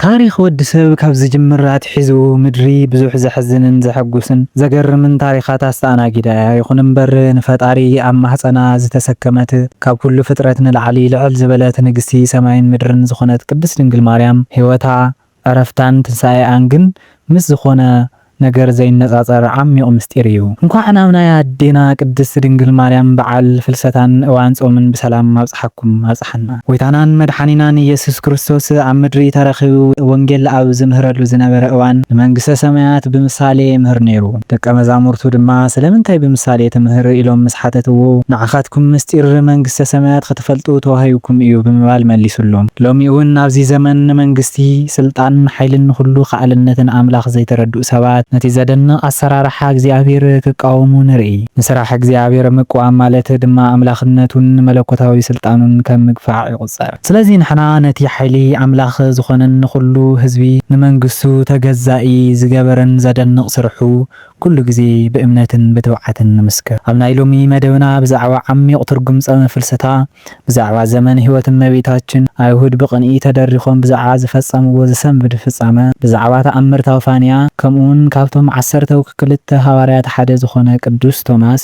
ታሪክ ወዲ ሰብ ካብ ዝጅምራት ሒዙ ምድሪ ብዙሕ ዘሕዝንን ዘሐጉስን ዘገርምን ታሪኻት ኣስተኣናጊዳ ይኹን እምበር ንፈጣሪ ኣብ ማህፀና ዝተሰከመት ካብ ኩሉ ፍጥረት ንላዕሊ ልዕል ዝበለት ንግስቲ ሰማይን ምድርን ዝኾነት ቅድስት ድንግል ማርያም ህይወታ ዕረፍታን ትንሣኤኣን ግን ምስ ዝኾነ ነገር ዘይነጻጸር ዓሚቕ ምስጢር እዩ። እንኳን ናብናይ ኣዴና ቅድስት ድንግል ማርያም በዓል ፍልሰታን እዋን ጾምን ብሰላም ኣብጽሓኩም ኣብጽሓና። ጎይታናን መድሓኒናን ኢየሱስ ክርስቶስ ኣብ ምድሪ ተረኺቡ ወንጌል ኣብ ዝምህረሉ ዝነበረ እዋን ንመንግስተ ሰማያት ብምሳሌ ምህር ነይሩ። ደቀ መዛሙርቱ ድማ ስለምንታይ ብምሳሌ ትምህር ኢሎም ምስ ሓተትዎ ንዓኻትኩም ምስጢር መንግስተ ሰማያት ክትፈልጡ ተዋሂብኩም እዩ ብምባል መሊሱሎም። ሎሚ እውን ኣብዚ ዘመን መንግስቲ ስልጣን ሓይልን ኩሉ ኻዕልነትን ኣምላኽ ዘይተረድኡ ሰባት ነቲ ዘደንቕ ኣሰራርሓ እግዚኣብሔር ክቃወሙ ንርኢ። ንስራሕ እግዚኣብሔር ምቁዋም ማለት ድማ ኣምላኽነቱን መለኮታዊ ስልጣኑን ከም ምግፋዕ ይቁጸር። ስለዚ ንሕና ነቲ ሓይሊ ኣምላኽ ዝኾነን ኩሉ ህዝቢ ንመንግስቱ ተገዛኢ ዝገበረን ዘደንቕ ስርሑ ኩሉ ግዜ ብእምነትን ብትውዓትን ንምስክር። ኣብ ናይ ሎሚ መደብና ብዛዕባ ዓሚቕ ትርጉም ጸመ ፍልሰታ፣ ብዛዕባ ዘመን ህይወት እመቤታችን ኣይሁድ ብቕንኢ ተደሪኾም ብዛዕባ ዝፈጸምዎ ዝሰንብድ ፍጻመ፣ ብዛዕባ ተኣምር ታውፋንያ ከምኡውን ካብቶም 12 ሃዋርያት ሓደ ዝኾነ ቅዱስ ቶማስ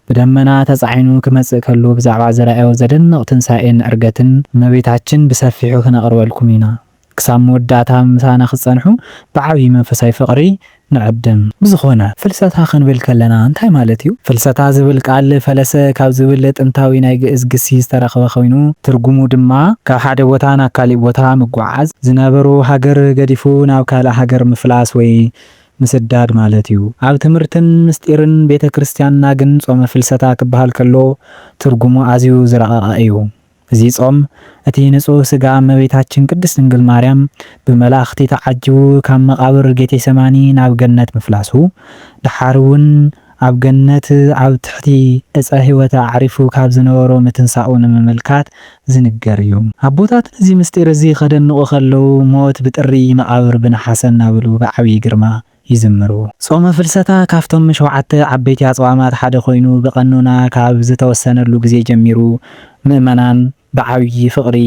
ብደመና ተጻዒኑ ክመጽእ ከሉ ብዛዕባ ዝረኣዮ ዘደንቕ ትንሣኤን ዕርገትን እመቤታችን ብሰፊሑ ክነቕርበልኩም ኢና። ክሳብ መወዳእታ ምሳና ክጸንሑ ብዓብዪ መንፈሳዊ ፍቕሪ ንዕድም። ብዝኾነ ፍልሰታ ክንብል ከለና እንታይ ማለት እዩ? ፍልሰታ ዝብል ቃል ፈለሰ ካብ ዝብል ጥንታዊ ናይ ግእዝ ግሲ ዝተረኸበ ኮይኑ ትርጉሙ ድማ ካብ ሓደ ቦታ ናብ ካሊእ ቦታ ምጓዓዝ፣ ዝነበሩ ሃገር ገዲፉ ናብ ካልእ ሃገር ምፍላስ ወይ ምስዳድ ማለት እዩ። ኣብ ትምህርትን ምስጢርን ቤተ ክርስቲያንና ግን ጾመ ፍልሰታ ክበሃል ከሎ ትርጉሙ ኣዝዩ ዝረቐቐ እዩ። እዚ ጾም እቲ ንጹህ ስጋ እመቤታችን ቅድስት ድንግል ማርያም ብመላእኽቲ ተዓጅቡ ካብ መቃብር ጌቴሰማኒ ናብ ገነት ምፍላሱ፣ ድሓር እውን ኣብ ገነት ኣብ ትሕቲ ዕፀ ህይወት ኣዕሪፉ ካብ ዝነበሮ ምትንሳኡ ንምምልካት ዝንገር እዩ። ኣቦታት እዚ ምስጢር እዚ ከደንቑ ከለው ሞት ብጥሪ መቃብር ብናሓሰ እናብሉ ብዓብዪ ግርማ ይዝምሩ። ጾመ ፍልሰታ ካብቶም 7 ዓበይቲ ኣጽዋማት ሓደ ኮይኑ ብቐኖና ካብ ዝተወሰነሉ ግዜ ጀሚሩ ምእመናን ብዓብዪ ፍቕሪ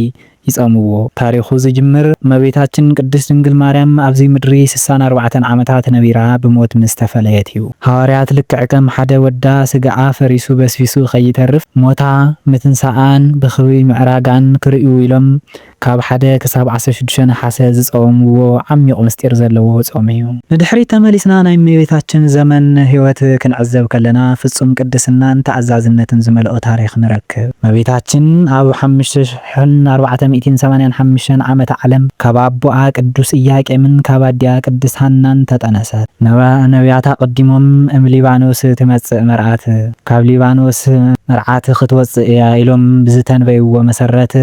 ይጸምዎ። ታሪኹ ዝጅምር እመቤታችን ቅድስት ድንግል ማርያም ኣብዚ ምድሪ 64 ዓመታት ነቢራ ብሞት ምስ ተፈለየት እዩ። ሃዋርያት ልክዕ ከም ሓደ ወዳ ስጋኣ ፈሪሱ በስፊሱ ከይተርፍ ሞታ ምትንሳኣን ብኽብሪ ምዕራጋን ክርእዩ ኢሎም ካብ 1 ክሳብ 16 ነሓሰ ዝጸወምዎ ዓሚቕ ምስጢር ዘለዎ ጾም እዩ። ንድሕሪት ተመሊስና ናይ እመቤታችን ዘመን ህይወት ክንዕዘብ ከለና ፍጹም ቅድስናን ተኣዛዝነትን ዝመልኦ ታሪኽ ንረክብ። እመቤታችን ኣብ 5485 ዓመተ ዓለም ካብ ኣቦኣ ቅዱስ ኢያቄምን ካብ ኣዲኣ ቅድስት ሃናን ተጠነሰት። ነቢያት ቀዲሞም ሊባኖስ ትመጽእ መርዓት ካብ ሊባኖስ መርዓት ክትወጽእ እያ ኢሎም ብዝተንበይዎ መሰረት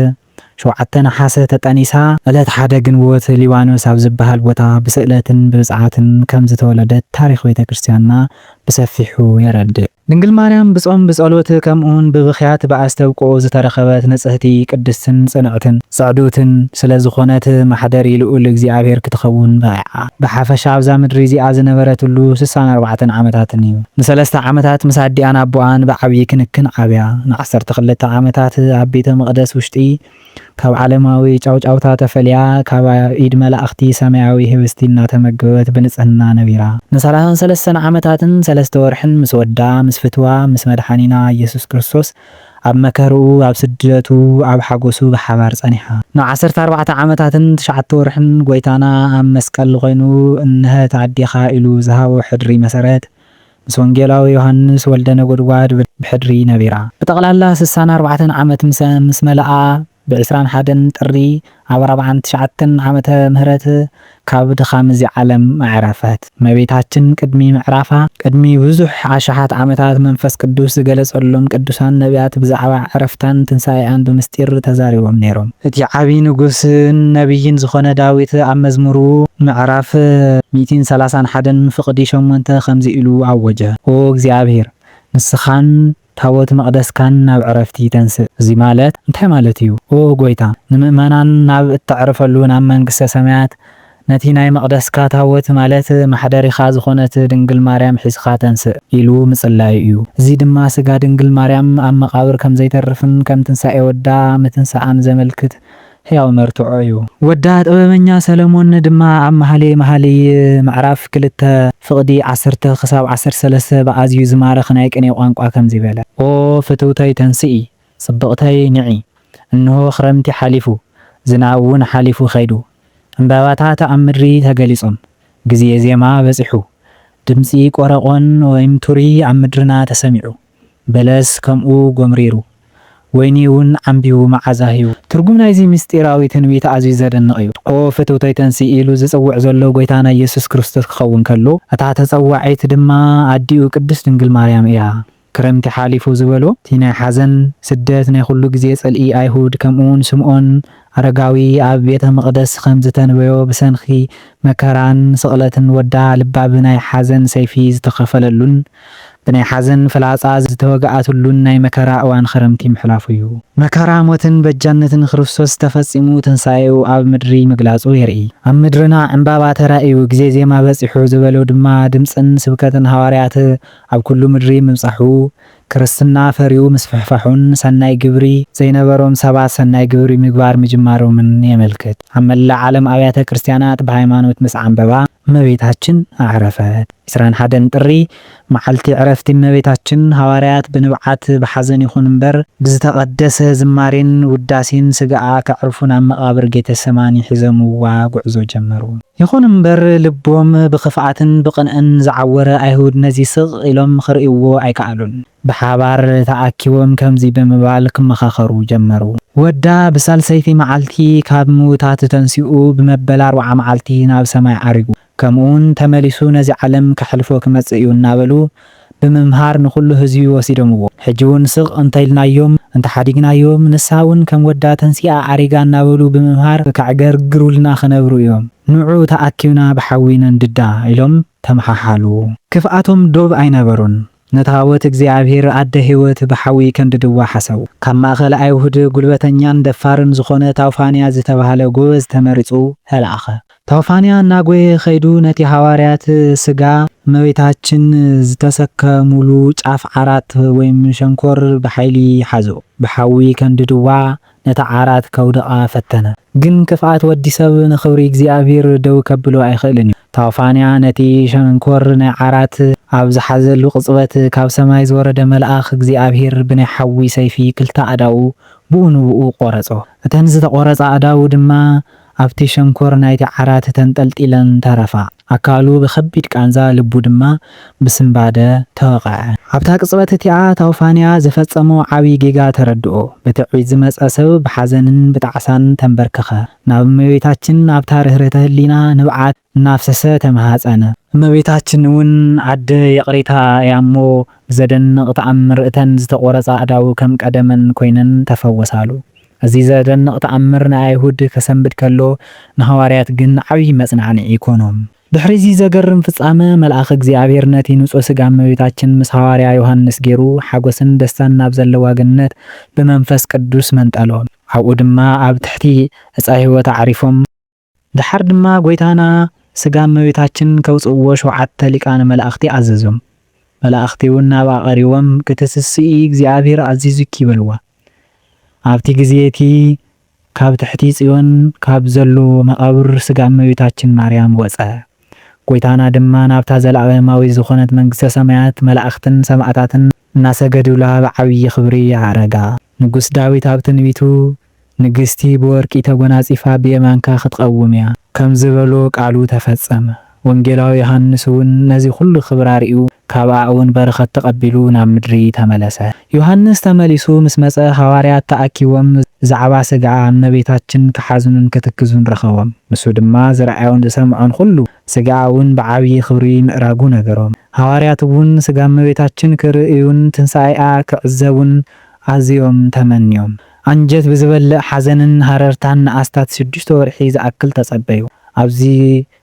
7 ነሓሰ ተጠኒሳ ዕለት 1 ግንቦት ሊባኖስ ኣብ ዝበሃል ቦታ ብስእለትን ብብፅዓትን ከም ዝተወለደት ታሪኽ ቤተ ክርስቲያንና ብሰፊሑ የረድእ። ድንግል ማርያም ብጾም ብጸሎት ከምኡውን ብብኽያት ብኣስተብቅዖ ዝተረኸበት ንጽህቲ ቅድስትን ጽንዕትን ጽዕዱትን ስለ ዝኾነት ማሕደሪ ልዑል እግዚኣብሔር ክትኸውን በቂዓ። ብሓፈሻ ኣብዛ ምድሪ እዚኣ ዝነበረትሉ 64 ዓመታትን እዩ። ን3 ዓመታት ምስ ኣዲኣን ኣቦኣን ብዓብዪ ክንክን ዓብያ፣ ን12 ዓመታት ኣብ ቤተ መቕደስ ውሽጢ ካብ ዓለማዊ ጫውጫውታ ተፈልያ ካብ ኢድ መላእኽቲ ሰማያዊ ህብስቲ እናተመገበት ብንጽህና ነቢራ። ን33 ዓመታትን 3 ወርሕን ምስ ወዳ ምስ ፍትዋ ምስ መድሓኒና ኢየሱስ ክርስቶስ ኣብ መከርኡ ኣብ ስደቱ ኣብ ሓጎሱ ብሓባር ጸኒሓ። ን14 ዓመታትን 9 ወርሕን ጎይታና ኣብ መስቀል ኮይኑ እንህት ኣዴኻ ኢሉ ዝሃቦ ሕድሪ መሰረት ምስ ወንጌላዊ ዮሃንስ ወልደ ነጎድጓድ ብሕድሪ ነቢራ። ብጠቕላላ 64 ዓመት ምስ መለኣ ብ21 ጥሪ ኣብ 49 ዓመተ ምህረት ካብ ድኻም እዚ ዓለም ኣዕረፈት። እመቤታችን ቅድሚ ምዕራፋ ቅድሚ ብዙሕ ዓሻሓት ዓመታት መንፈስ ቅዱስ ዝገለጸሎም ቅዱሳን ነቢያት ብዛዕባ ዕረፍታን ትንሣኤኣን ብምስጢር ተዛሪቦም ነይሮም። እቲ ዓብዪ ንጉስን ነቢይን ዝኾነ ዳዊት ኣብ መዝሙሩ ምዕራፍ 131 ፍቕዲ 8 ከምዚ ኢሉ ኣወጀ። ኦ እግዚኣብሔር ንስኻን ታቦት መቕደስካን ናብ ዕረፍቲ ተንስእ። እዚ ማለት እንታይ ማለት እዩ? ኦ ጎይታ ንምእመናን ናብ እተዕርፈሉ ናብ መንግስተ ሰማያት ነቲ ናይ መቕደስካ ታቦት ማለት ማሕደሪኻ ዝኾነት ድንግል ማርያም ሒዝኻ ተንስእ ኢሉ ምጽላይ እዩ። እዚ ድማ ስጋ ድንግል ማርያም ኣብ መቃብር ከም ዘይተርፍን ከም ትንሣኤ ወዳ ምትንሳኣን ዘመልክት ሕያው መርትዖ እዩ። ወዳ ጥበበኛ ሰለሞን ድማ ኣብ መኃልይ ምዕራፍ 2 ፍቕዲ 10 ክሳብ 13 ብኣዝዩ ዝማረኽ ናይ ቅኔ ቋንቋ ከምዚ በለ። ኦ ፍትውተይ ተንስኢ ጽብቕተይ ንዒ፣ እንሆ ክረምቲ ሓሊፉ ዝናብ እውን ሓሊፉ ኸይዱ፣ ዕምባባታት ኣብ ምድሪ ተገሊጾም ግዜ ዜማ በጺሑ፣ ድምፂ ቆረቆን ወይም ቱሪ ኣብ ምድርና ተሰሚዑ፣ በለስ ከምኡ ጎምሪሩ ወይኒ እውን ዓንቢቡ መዓዛ ሂቡ። ትርጉም ናይዚ ምስጢራዊ ትንቢት ኣዝዩ ዘደንቕ እዩ። ኦ ፍትውተይ ተንስኢ ኢሉ ዝጽውዕ ዘሎ ጎይታና ኢየሱስ ክርስቶስ ክኸውን ከሎ እታ ተጸዋዒት ድማ ኣዲኡ ቅድስት ድንግል ማርያም እያ። ክረምቲ ሓሊፉ ዝበሎ እቲ ናይ ሓዘን ስደት ናይ ኩሉ ግዜ ጸልኢ ኣይሁድ ከምኡውን ስምዖን ኣረጋዊ ኣብ ቤተ መቕደስ ከም ዝተንበዮ ብሰንኺ መከራን ስቕለትን ወዳ ልባ ብናይ ሓዘን ሰይፊ ዝተኸፈለሉን ብናይ ሓዘን ፍላጻ ዝተወግኣትሉን ናይ መከራ እዋን ክረምቲ ምሕላፉ እዩ። መከራ ሞትን በጃነትን ክርስቶስ ተፈጺሙ ትንሳኤኡ ኣብ ምድሪ ምግላጹ የርኢ። ኣብ ምድርና ዕምባባ ተራእዩ ግዜ ዜማ በጺሑ ዝበሎ ድማ ድምፅን ስብከትን ሃዋርያት ኣብ ኩሉ ምድሪ ምብጻሑ ክርስትና ፈሪኡ ምስፍሕፋሑን ሰናይ ግብሪ ዘይነበሮም ሰባት ሰናይ ግብሪ ምግባር ምጅማሮምን የመልክት። ኣብ መላእ ዓለም ኣብያተ ክርስቲያናት ብሃይማኖት ምስ ዓንበባ እመቤታችን ኣዕረፈት። 21 ጥሪ መዓልቲ ዕረፍቲ እመቤታችን ሃዋርያት ብንብዓት ብሓዘን ይኹን እምበር ብዝተቐደሰ ዝማሬን ውዳሴን ስጋኣ ከዕርፉ ናብ መቓብር ጌተሰማኒ ሒዘምዋ ጉዕዞ ጀመሩ። ይኹን እምበር ልቦም ብኽፍኣትን ብቕንዕን ዝዓወረ ኣይሁድ ነዚ ስቕ ኢሎም ክርእይዎ ኣይከኣሉን። ብሓባር ተኣኪቦም ከምዚ ብምባል ክመኻኸሩ ጀመሩ። ወዳ ብሳልሰይቲ መዓልቲ ካብ ምውታት ተንሲኡ ብመበል 40 መዓልቲ ናብ ሰማይ ዓሪጉ፣ ከምኡውን ተመሊሱ ነዚ ዓለም ከሕልፎ ክመጽእ እዩ እናበሉ ብምምሃር ንኹሉ ህዝቢ ወሲዶምዎ። ሕጂ እውን ስቕ እንተኢልናዮም እንተሓዲግናዮም ንሳ እውን ከም ወዳ ተንሲኣ ዓሪጋ እናበሉ ብምምሃር ከዕገርግሩልና ክነብሩ እዮም። ንዑ ተኣኪብና ብሓዊ ነንድዳ ኢሎም ተመሓሓሉ። ክፍኣቶም ዶብ ኣይነበሩን። ነታወት እግዚአብሔር ኣደ ህይወት ብሓዊ ከንድድዋ ሓሰቡ። ካብ ማእኸል ኣይሁድ ጉልበተኛን ደፋርን ዝኾነ ታውፋንያ ዝተባሃለ ጎበዝ ተመሪጹ ተላኣኸ። ታውፋንያ እናጎየ ኸይዱ ነቲ ሃዋርያት ስጋ እመቤታችን ዝተሰከሙሉ ጫፍ ዓራት ወይም ሸንኮር ብሓይሊ ሓዞ። ብሓዊ ከንድድዋ ነታ ዓራት ከውድቓ ፈተነ። ግን ክፍኣት ወዲ ሰብ ንኽብሪ እግዚአብሔር ደው ከብሎ ኣይኽእልን እዩ። ታውፋንያ ነቲ ሸንኮር ናይ ዓራት ኣብ ዝሓዘሉ ቅጽበት ካብ ሰማይ ዝወረደ መልኣኽ እግዚአብሔር ብናይ ሓዊ ሰይፊ ክልተ ኣዳው ብኡ ንብኡ ቆረጾ። እተን ዝተቆረጻ ኣዳው ድማ ኣብቲ ሸንኮር ናይቲ ዓራት ተንጠልጢለን ተረፋ። ኣካሉ ብከቢድ ቃንዛ ልቡ ድማ ብስምባደ ተወቕዐ። ኣብታ ቅጽበት እቲኣ ታውፋንያ ዝፈጸሞ ዓብይ ጌጋ ተረድኦ። ብትዕቢት ዝመጸ ሰብ ብሓዘንን ብጣዕሳን ተንበርከኸ። ናብ እመቤታችን ኣብታ ርህርህተ ህሊና ንብዓት እናፍሰሰ ተመሃፀነ። እመቤታችን እውን ኣደ የቕሪታ ያሞ ብዘደንቕ ተኣምር እተን ዝተቆረጻ ኣዳው ከም ቀደመን ኮይነን ተፈወሳሉ። እዚ ዘደንቕ ተኣምር ንኣይሁድ ከሰንብድ ከሎ ንሃዋርያት ግን ዓብይ መጽናዕኒ ኢኮኖም። ድሕሪ እዚ ዘገርም ፍጻመ መልኣኽ እግዚአብሔር ነቲ ንጹህ ስጋ እመቤታችን ምስ ሃዋርያ ዮሃንስ ገይሩ ሓጎስን ደስታን ናብ ዘለዋ ገነት ብመንፈስ ቅዱስ መንጠሎ። ኣብኡ ድማ ኣብ ትሕቲ ዕፀ ሕይወት ዓሪፎም ድሓር ድማ ጎይታና ስጋ እመቤታችን ከውፅዎ 7 ሊቃነ መላእኽቲ ኣዘዞም። መላእኽቲ እውን ናብ ኣቐሪቦም ክትስስኢ እግዚአብሔር ኣዚዙኪ ይበልዋ። ኣብቲ ግዜ እቲ ካብ ትሕቲ ጽዮን ካብ ዘሎ መቓብር ስጋ እመቤታችን ማርያም ወፀ። ጎይታና ድማ ናብታ ዘለኣለማዊ ዝኾነት መንግስተ ሰማያት መላእኽትን ሰማዕታትን እናሰገዱላ ብዓብይ ክብሪ ያዕረጋ። ንጉስ ዳዊት ኣብ ትንቢቱ ንግስቲ ብወርቂ ተጎናጺፋ ብየማንካ ክትቀውም እያ ከም ዝበሎ ቃሉ ተፈጸመ። ወንጌላዊ ዮሃንስ እውን ነዚ ኩሉ ክብሪ ሪኡ ካብኣ እውን በረኸት ተቐቢሉ ናብ ምድሪ ተመለሰ። ዮሃንስ ተመሊሱ ምስ መጸ ሃዋርያት ተኣኪቦም ዛዕባ ስጋ እመቤታችን ክሓዝኑን ክትክዙን ረኸቦም። ንሱ ድማ ዝረኣዮን ዝሰምዖን ኩሉ ስጋ እውን ብዓብይ ክብሪ ምዕራጉ ነገሮም። ሃዋርያት እውን ስጋ እመቤታችን ክርእዩን ትንሳኤኣ ክዕዘቡን ኣዝዮም ተመንዮም። አንጀት ብዝበልዕ ሓዘንን ሃረርታን ንኣስታት 6 ወርሒ ዝኣክል ተጸበዩ። ኣብዚ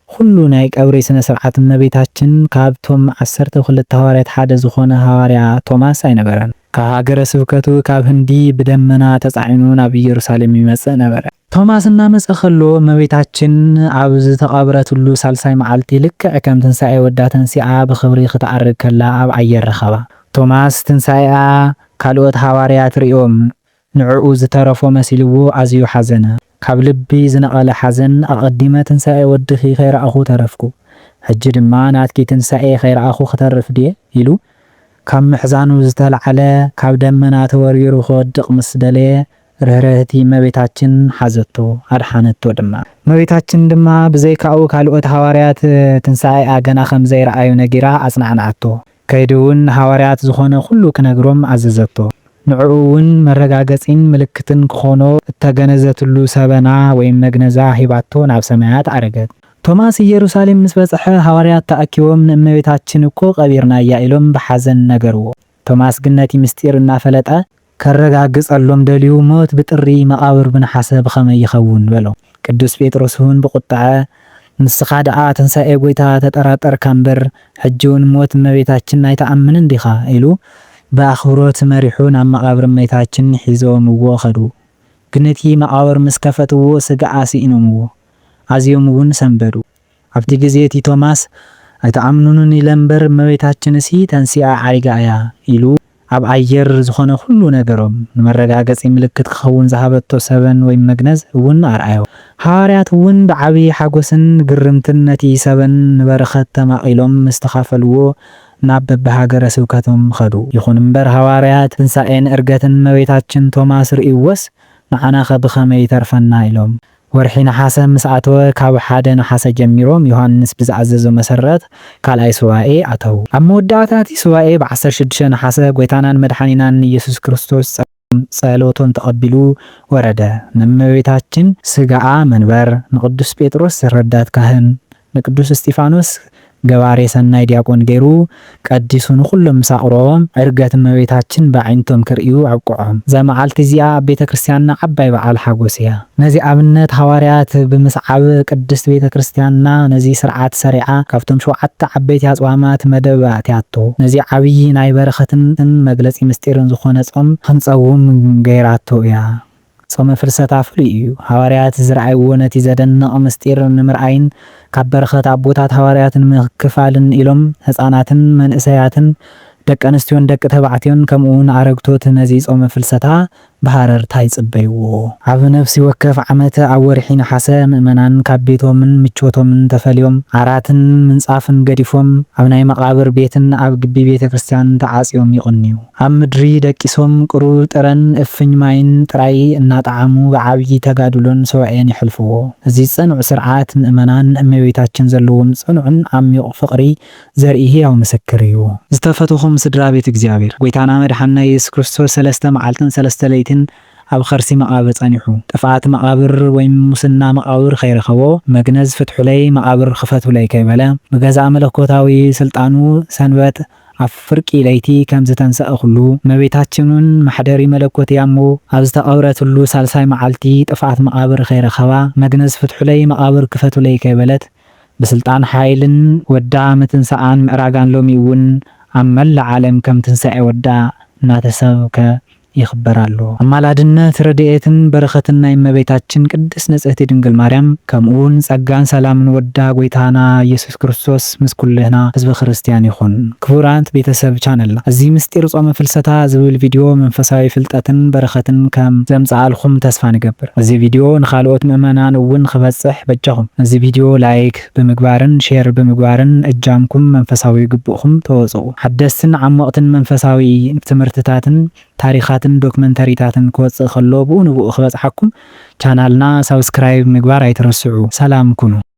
ኩሉ ናይ ቀብሪ ስነ ስርዓት እመቤታችን ካብቶም 12 ሃዋርያት ሓደ ዝኾነ ሃዋርያ ቶማስ ኣይነበረን። ካብ ሃገረ ስብከቱ ካብ ህንዲ ብደመና ተጻዒኑ ናብ ኢየሩሳሌም ይመጽእ ነበረ። ቶማስ እናመጸ ከሎ እመቤታችን ኣብ ዝተቐብረትሉ ሳልሳይ መዓልቲ ልክዕ ከም ትንሳኤ ወዳ ተንሲኣ ብኽብሪ ክትዓርግ ከላ ኣብ ኣየር ረኸባ። ቶማስ ትንሳኤኣ ካልኦት ሃዋርያት ሪኦም ንዕኡ ዝተረፎ መሲልዎ ኣዝዩ ሓዘነ። ካብ ልቢ ዝነቐለ ሓዘን ኣቐዲመ ትንሣኤ ወድኺ ኸይረኣኹ ተረፍኩ ሕጂ ድማ ናትኪ ትንሣኤ ኸይረኣኹ ክተርፍ ድየ ኢሉ ካብ ምሕዛኑ ዝተልዓለ ካብ ደመና ተወሪሩ ክወድቕ ምስ ደለየ ርህርህቲ እመቤታችን ሓዘቶ ኣድሓነቶ ድማ እመቤታችን ድማ ብዘይካኡ ካልኦት ሃዋርያት ትንሣኤ ገና ከም ዘይረኣዩ ነጊራ ኣጽናዕናዓቶ ከይዱ እውን ሃዋርያት ዝኾነ ኩሉ ክነግሮም ኣዘዘቶ ንዕኡ እውን መረጋገፂን ምልክትን ክኾኖ እተገነዘትሉ ሰበና ወይም መግነዛ ሂባቶ ናብ ሰማያት አረገት። ቶማስ ኢየሩሳሌም ምስ በጽሐ ሃዋርያት ተኣኪቦም ንእመቤታችን እኮ ቀቢርና እያ ኢሎም ብሓዘን ነገርዎ። ቶማስ ግን ነቲ ምስጢር እናፈለጠ ከረጋግጸሎም ደልዩ ሞት ብጥሪ መቃብር ብንሓሰ ብኸመይ ይኸውን በሎ። ቅዱስ ጴጥሮስ እውን ብቁጣዐ ንስኻ ደኣ ትንሣኤ ጎይታ ተጠራጠርካ እምበር ሕጂ እውን ሞት እመቤታችን ኣይተኣምንን ዲኻ ኢሉ በአኽብሮት መሪሑ ናብ መቃብር እመቤታችን ሒዞምዎ ኸዱ። ግን እቲ መቃብር ምስ ከፈትዎ ስጋኣ ሲኢኖምዎ ኣዝዮም እውን ሰንበዱ። ኣብቲ ግዜ እቲ ቶማስ ኣይተኣምኑንን ኢለ እምበር እመቤታችን እሲ ተንሲኣ ዓሪጋ እያ ኢሉ ኣብ ኣየር ዝኾነ ኩሉ ነገሮም ንመረጋገፂ ምልክት ክኸውን ዝሃበቶ ሰበን ወይ መግነዝ እውን ኣርኣዮ። ሃዋርያት እውን ብዓብዪ ሓጎስን ግርምትን ነቲ ሰበን ንበረኸት ተማቒሎም ምስ ተኻፈልዎ ናብ በብሃገረ ስብከቶም ኸዱ። ይኹን እምበር ሃዋርያት ትንሣኤን ዕርገትን እመቤታችን ቶማስ ርእይዎስ ንዓናኸ ብኸመይ ተርፈና ኢሎም ወርሒ ነሓሰ ምስ ኣተወ ካብ 1 ነሓሰ ጀሚሮም ዮሃንስ ብዝኣዘዞ መሰረት ካልኣይ ሱባኤ ኣተው። ኣብ መወዳእታ ሱባኤ ብ16 ነሓሰ ጎይታናን መድሓኒናን ኢየሱስ ክርስቶስ ጸሎቶን ተቐቢሉ ወረደ። ንእመቤታችን ስጋኣ መንበር፣ ንቅዱስ ጴጥሮስ ረዳት ካህን፣ ንቅዱስ እስጢፋኖስ ገባሬ ሰናይ ዲያቆን ገይሩ ቀዲሱ ንኹሎም ሳቕሮም ዕርገት እመቤታችን በዓይንቶም ክርእዩ አብቅዖም። ዘመዓልቲ እዚኣ ኣብ ቤተ ክርስቲያንና ዓባይ በዓል ሓጎስ እያ። ነዚ ኣብነት ሃዋርያት ብምስዓብ ቅድስት ቤተ ክርስቲያንና ነዚ ስርዓት ሰሪዓ ካብቶም 7 ዓበይቲ ኣጽዋማት መደብ ኣትያቶ ነዚ ዓብዪ ናይ በረኸትን መግለጺ ምስጢርን ዝኾነ ጾም ክንጸውም ገይራቶ እያ። ጾመ ፍልሰታ ፍሉይ እዩ። ሃዋርያት ዝረኣይዎ ነቲ ዘደንቕ ምስጢር ንምርኣይን ካብ በረኸት ኣቦታት ሃዋርያትን ምክፋልን ኢሎም ህፃናትን መንእሰያትን ደቂ ኣንስትዮን ደቂ ተባዕትዮን ከምኡውን ኣረግቶት ነዚ ጾመ ፍልሰታ ብሃረርታ ይጽበይዎ። ኣብ ነፍሲ ወከፍ ዓመት ኣብ ወርሒ ነሓሰ ምእመናን ካብ ቤቶምን ምቾቶምን ተፈልዮም ዓራትን ምንጻፍን ገዲፎም ኣብ ናይ መቃብር ቤትን ኣብ ግቢ ቤተ ክርስቲያን ተዓጽዮም ይቕንዩ። ኣብ ምድሪ ደቂሶም ቁሩብ ጥረን እፍኝ ማይን ጥራይ እናጣዓሙ ብዓብዪ ተጋድሎን ሰውዕን ይሕልፍዎ። እዚ ጽኑዕ ስርዓት ምእመናን እመቤታችን ዘለዎም ጽኑዕን ዓሚቕ ፍቕሪ ዘርኢ ሕያው ምስክር እዩ። ዝተፈትኹም ስድራ ቤት እግዚአብሔር ጎይታና መድሓኒና ኢየሱስ ክርስቶስ 3 መዓልትን 3 ለይትን ኣብ ኸርሲ መቃብር ጸኒሑ። ጥፍኣት መቃብር ወይ ሙስና መቃብር ኸይረኸቦ መግነዝ ፍትሑለይ መቃብር ክፈትሁለይ ከይበለ ብገዛእ መለኮታዊ ስልጣኑ ሰንበት ኣብ ፍርቂ ለይቲ ከም ዝተንሰአ ኩሉ እመቤታችንን ማሕደሪ መለኮት እያ እሞ ኣብ ዝተቐብረትሉ ሳልሳይ መዓልቲ ጥፍኣት መቃብር ኸይረኸባ መግነዝ ፍትሑለይ መቃብር ክፈትሁለይ ከይበለት ብስልጣን ሓይልን ወዳ ምትንሳኣን ምዕራጋን ሎሚ እውን ኣብ መላእ ዓለም ከም ትንሣኤ ወዳ እናተሰብከ ይኽበራሉ። ኣማላድነት ረድኤትን በረኸትን ናይ እመቤታችን ቅድስት ንጽሕቲ ድንግል ማርያም ከምኡውን ጸጋን ሰላምን ወዳ ጎይታና ኢየሱስ ክርስቶስ ምስ ኩልህና ህዝቢ ክርስቲያን ይኹን። ክቡራት ቤተሰብ ቻነልና እዚ ምስጢር ጾመ ፍልሰታ ዝብል ቪድዮ መንፈሳዊ ፍልጠትን በረኸትን ከም ዘምጽኣልኩም ተስፋ ንገብር። እዚ ቪድዮ ንኻልኦት ምእመናን እውን ክበጽሕ በጃኹም እዚ ቪድዮ ላይክ ብምግባርን ሼር ብምግባርን እጃምኩም መንፈሳዊ ግቡእኩም ተወጽኡ። ሓደስትን ዓሞቕትን መንፈሳዊ ትምህርትታትን ታሪኻትን ዶክመንተሪታትን ክወጽእ ከሎ ብኡ ንብኡ ክበጽሓኩም ቻናልና ሰብስክራይብ ምግባር ኣይትረስዑ። ሰላም ኩኑ።